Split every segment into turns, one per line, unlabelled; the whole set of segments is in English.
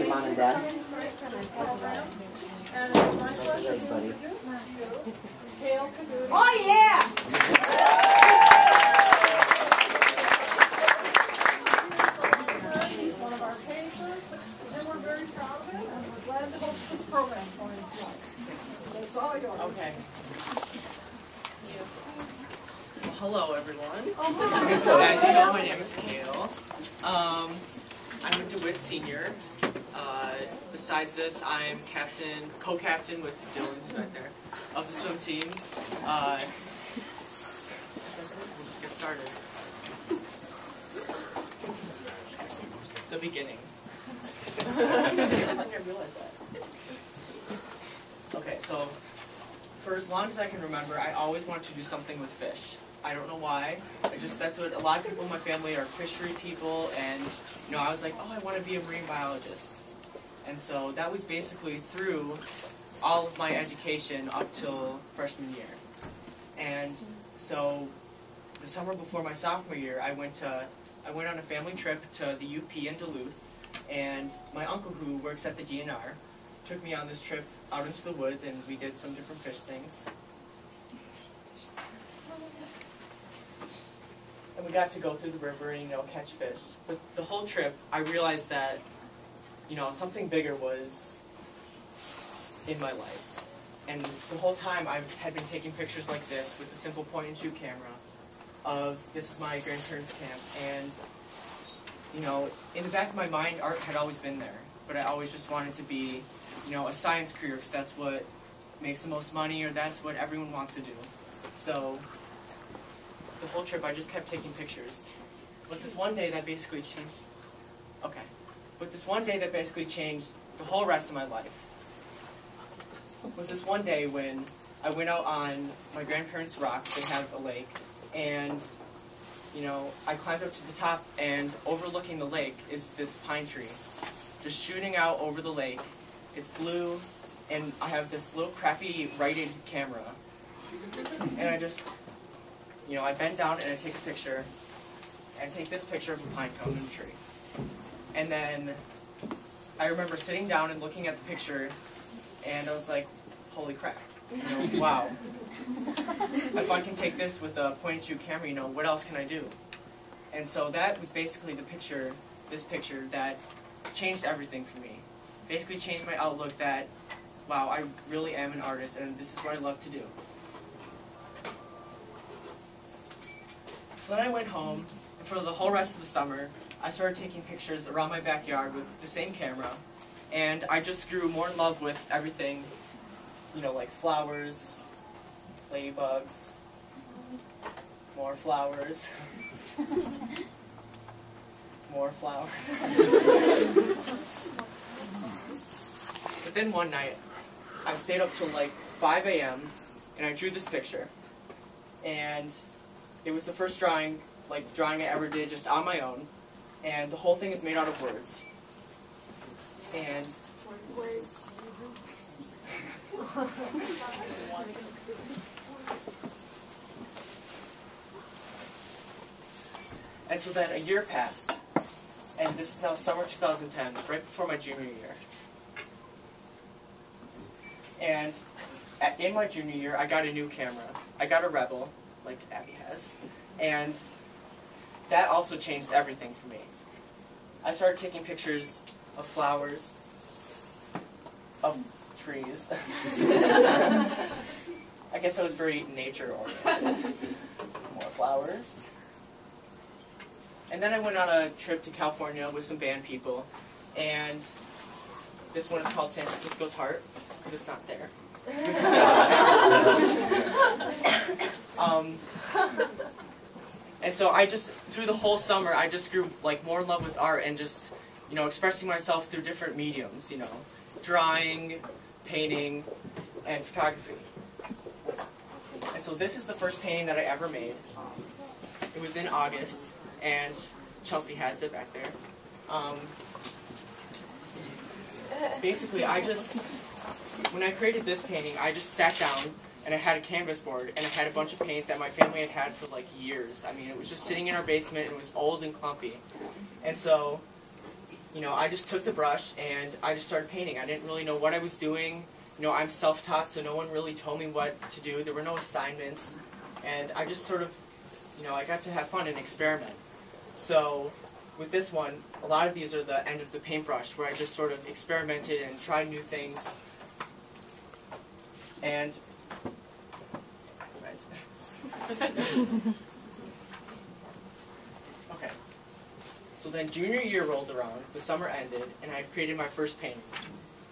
Mom and Dad.
Cale Codutti.
Oh yeah!
He's one of our papers, and we're very proud of him, and we're glad to host this program for him tonight. So it's all yours.
Okay. Well, hello, everyone.
Oh,
As you know, my name is Cale. I'm a DeWitt senior. Besides this, I'm co-captain with Dylan, who's right there, of the swim team. We'll just get started. The beginning. I didn't realize that. Okay, so for as long as I can remember, I always wanted to do something with fish. I don't know why. That's what a lot of people in my family are fishery people, and I was like, oh, I want to be a marine biologist. And so that was basically through all of my education up till freshman year. And so the summer before my sophomore year, I went on a family trip to the UP in Duluth, and my uncle, who works at the DNR, took me on this trip out into the woods, and we did some different fish things. And we got to go through the river and, catch fish. But the whole trip, I realized that, something bigger was in my life. And the whole time I had been taking pictures like this with a simple point-and-shoot camera of, this is my grandparents' camp. And, in the back of my mind, art had always been there. But I always just wanted to be, a science career, because that's what makes the most money, or that's what everyone wants to do. So the whole trip, I just kept taking pictures. But this one day that basically changed. Okay. But this one day that basically changed the whole rest of my life was this one day when I went out on my grandparents' rock. They have a lake, and I climbed up to the top, and overlooking the lake is this pine tree, just shooting out over the lake. It's blue, and I have this little crappy righted camera, and I just. I bend down and I take a picture, and I take this picture of a pine cone in a tree. And then I remember sitting down and looking at the picture, and I was like, holy crap, wow. If I can take this with a point-and-shoot camera, what else can I do? And so that was basically this picture that changed everything for me. Basically changed my outlook that, wow, I really am an artist, and this is what I love to do. So then I went home, and for the whole rest of the summer, I started taking pictures around my backyard with the same camera, and I just grew more in love with everything, like flowers, ladybugs, more flowers, more flowers. But then one night, I stayed up till like 5 a.m., and I drew this picture, and it was the first drawing I ever did just on my own, and the whole thing is made out of words. And and so then a year passed, and this is now summer 2010, right before my junior year. And in my junior year, I got a new camera. I got a Rebel, like Abby has, and that also changed everything for me. I started taking pictures of flowers, of trees. I guess I was very nature-oriented. More flowers. And then I went on a trip to California with some band people, and this one is called San Francisco's Heart, because it's not there. And so through the whole summer, I just grew more in love with art and just, expressing myself through different mediums, drawing, painting, and photography. And so this is the first painting that I ever made. It was in August, and Chelsea has it back there. Basically, when I created this painting, I just sat down and I had a canvas board and I had a bunch of paint that my family had had for like years. I mean, it was just sitting in our basement and it was old and clumpy. And so, you know, I just took the brush and I just started painting. I didn't really know what I was doing. You know, I'm self-taught, so no one really told me what to do. There were no assignments. And I just sort of, you know, I got to have fun and experiment. So with this one, a lot of these are the end of the paintbrush, where I just sort of experimented and tried new things. And, right. Okay. So then junior year rolled around, the summer ended, and I created my first painting.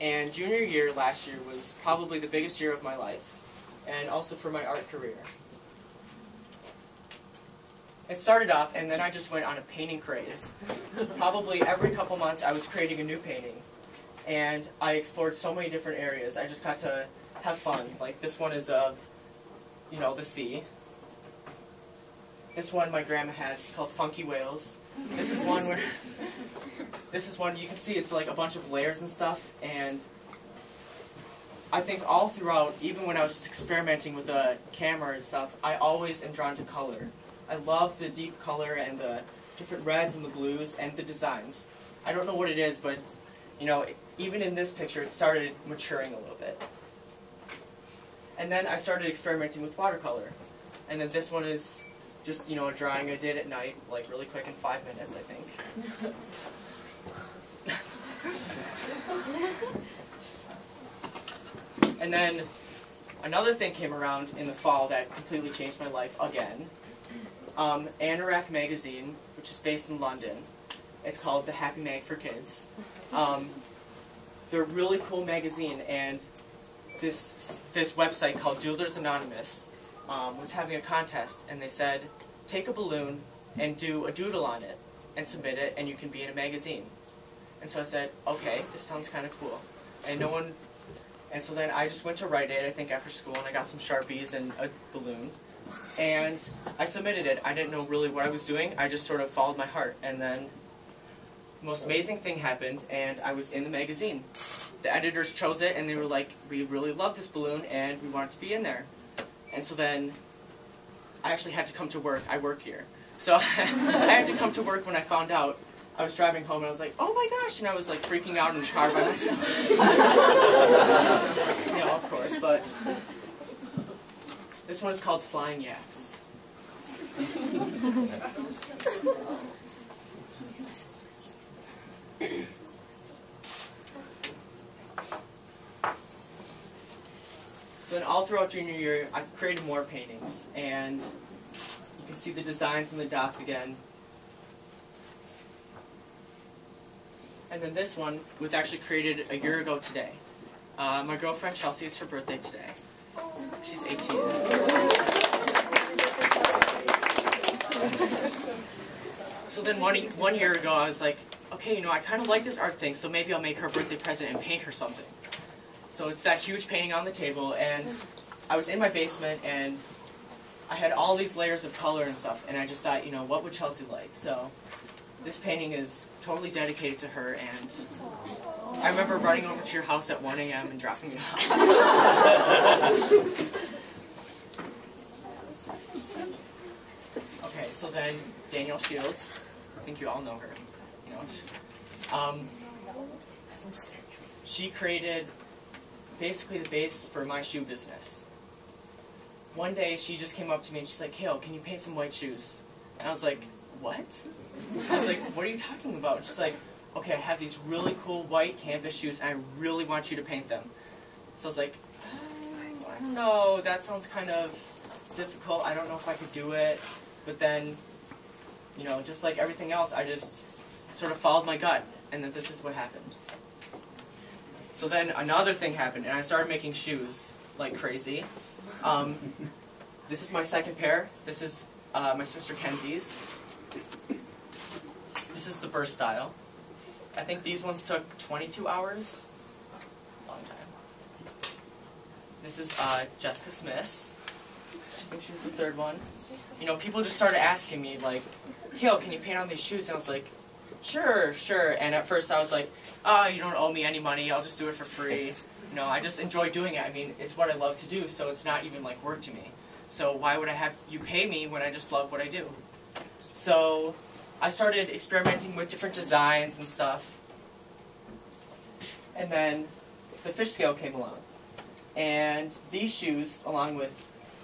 And junior year last year was probably the biggest year of my life, and also for my art career. It started off, and then I just went on a painting craze. Probably every couple months I was creating a new painting, and I explored so many different areas. I just got to have fun. Like this one is of, you know, the sea. This one my grandma has, it's called Funky Whales. This is one where, this is one you can see it's like a bunch of layers and stuff, and I think all throughout, even when I was just experimenting with the camera and stuff, I always am drawn to color. I love the deep color and the different reds and the blues and the designs. I don't know what it is, but you know, even in this picture, it started maturing a little bit. And then I started experimenting with watercolor. And then this one is just, you know, a drawing I did at night, like really quick in 5 minutes, I think. And then another thing came around in the fall that completely changed my life again. Anorak magazine, which is based in London. It's called the Happy Mag for Kids. They're a really cool magazine, and this website called Doodlers Anonymous was having a contest, and they said, take a balloon and do a doodle on it and submit it, and you can be in a magazine. And so I said, okay, this sounds kind of cool. And no one, and so then I just went to write it, I think after school, and I got some Sharpies and a balloon. And I submitted it. I didn't know really what I was doing. I just sort of followed my heart. And then the most amazing thing happened, and I was in the magazine. The editors chose it, and they were like, we really love this balloon, and we want it to be in there. And so then I actually had to come to work. I work here. So I had to come to work when I found out. I was driving home, and I was like, oh my gosh, and I was like freaking out in the car by myself. You know, of course, but this one is called Flying Yaks. So then all throughout junior year, I created more paintings, and you can see the designs and the dots again. And then this one was actually created a year ago today. My girlfriend Chelsea, it's her birthday today. She's 18. So then one year ago, I was like, okay, you know, I kind of like this art thing, so maybe I'll make her a birthday present and paint her something. So it's that huge painting on the table, and I was in my basement, and I had all these layers of color and stuff, and I just thought, you know, what would Chelsea like? So this painting is totally dedicated to her, and I remember running over to your house at 1 a.m. and dropping it off. Okay, so then Danielle Shields, I think you all know her. You know, she created basically the base for my shoe business. One day she just came up to me and she's like, Cale, can you paint some white shoes? And I was like, what? I was like, what are you talking about? And she's like, okay, I have these really cool white canvas shoes and I really want you to paint them. So I was like, oh, I don't know, that sounds kind of difficult. I don't know if I could do it. But then, you know, just like everything else, I just sort of followed my gut, and then this is what happened. So then another thing happened, and I started making shoes like crazy. This is my second pair. This is my sister Kenzie's. This is the burst style. I think these ones took 22 hours. Long time. This is Jessica Smith's. I think she was the third one. You know, people just started asking me, like, Cale, can you paint on these shoes? And I was like, sure, sure. And at first I was like, oh, you don't owe me any money, I'll just do it for free. You know, I just enjoy doing it. I mean, it's what I love to do, so it's not even like work to me. So why would I have you pay me when I just love what I do? So I started experimenting with different designs and stuff. And then the fish scale came along. And these shoes, along with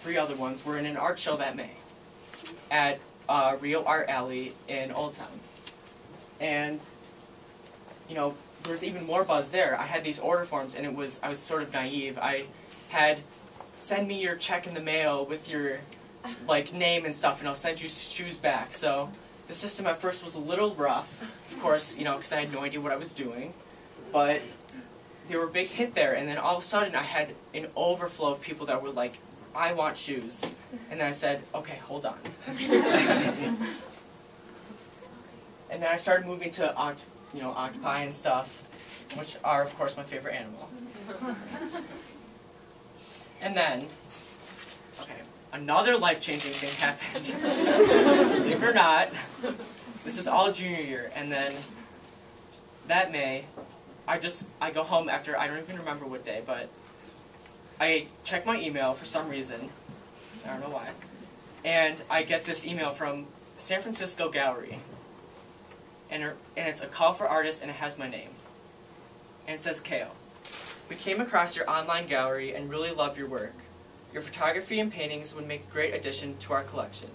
3 other ones, were in an art show that May at Rio Art Alley in Old Town. And, you know, there was even more buzz there. I had these order forms, and I was sort of naive. I had, send me your check in the mail with your, like, name and stuff, and I'll send you shoes back. So the system at first was a little rough, of course, you know, because I had no idea what I was doing. But they were a big hit there, and then all of a sudden I had an overflow of people that were like, I want shoes. And then I said, okay, hold on. And then I started moving to octopi and stuff, which are, of course, my favorite animal. And then, okay, another life-changing thing happened. Believe it or not, this is all junior year, and then that May, I go home after, I don't even remember what day, but I check my email for some reason, I don't know why, and I get this email from San Francisco Gallery, and it's a call for artists, and it has my name. And it says, Cale, we came across your online gallery and really love your work. Your photography and paintings would make a great addition to our collection.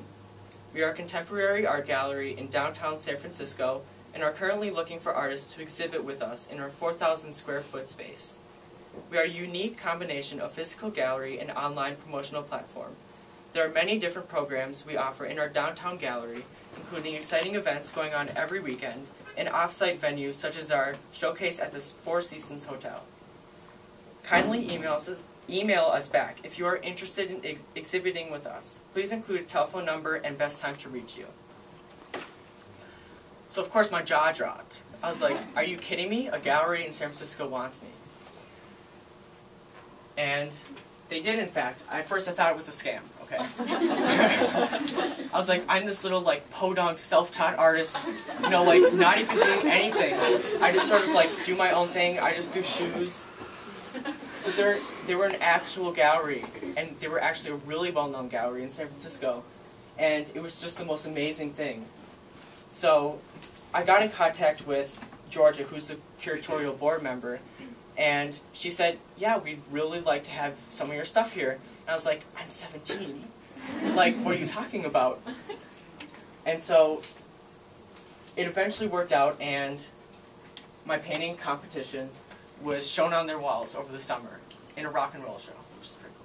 We are a contemporary art gallery in downtown San Francisco and are currently looking for artists to exhibit with us in our 4,000 square foot space. We are a unique combination of physical gallery and online promotional platform. There are many different programs we offer in our downtown gallery, including exciting events going on every weekend and off-site venues such as our showcase at the Four Seasons Hotel. Kindly email us back if you are interested in exhibiting with us. Please include a telephone number and best time to reach you. So of course my jaw dropped. I was like, are you kidding me? A gallery in San Francisco wants me. And they did, in fact. At first I thought it was a scam, okay? I was like, I'm this little like podunk self-taught artist, you know, like not even doing anything. I just sort of like do my own thing, I just do shoes. But they were an actual gallery, and they were actually a really well-known gallery in San Francisco. And it was just the most amazing thing. So I got in contact with Georgia, who's the curatorial board member, and she said, yeah, we'd really like to have some of your stuff here. And I was like, I'm 17. Like, what are you talking about? And so it eventually worked out, and my painting competition was shown on their walls over the summer in a rock and roll show, which is pretty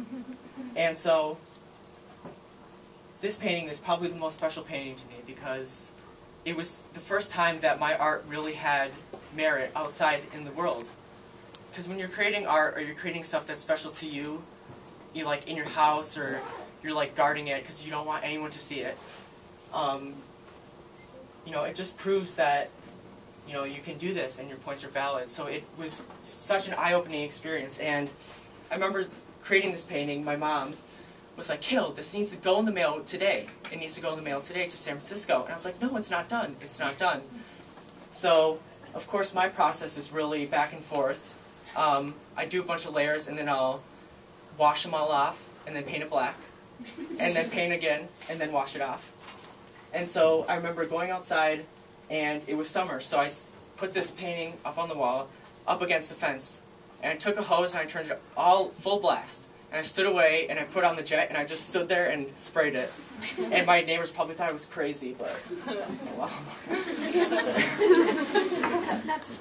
cool. And so this painting is probably the most special painting to me because it was the first time that my art really had merit outside in the world. Because when you're creating art or you're creating stuff that's special to you, you like in your house or you're like guarding it because you don't want anyone to see it, you know, it just proves that, you know, you can do this and your points are valid. So it was such an eye-opening experience. And I remember creating this painting, my mom was like, Cale, this needs to go in the mail today. It needs to go in the mail today to San Francisco. And I was like, no, it's not done. It's not done. So, of course, my process is really back and forth. I do a bunch of layers, and then I'll wash them all off, and then paint it black, and then paint again, and then wash it off. And so I remember going outside, and it was summer, so I put this painting up on the wall, up against the fence, and I took a hose and I turned it all full blast. And I stood away, and I put on the jet, and I just stood there and sprayed it. And my neighbors probably thought I was crazy, but, well.
That's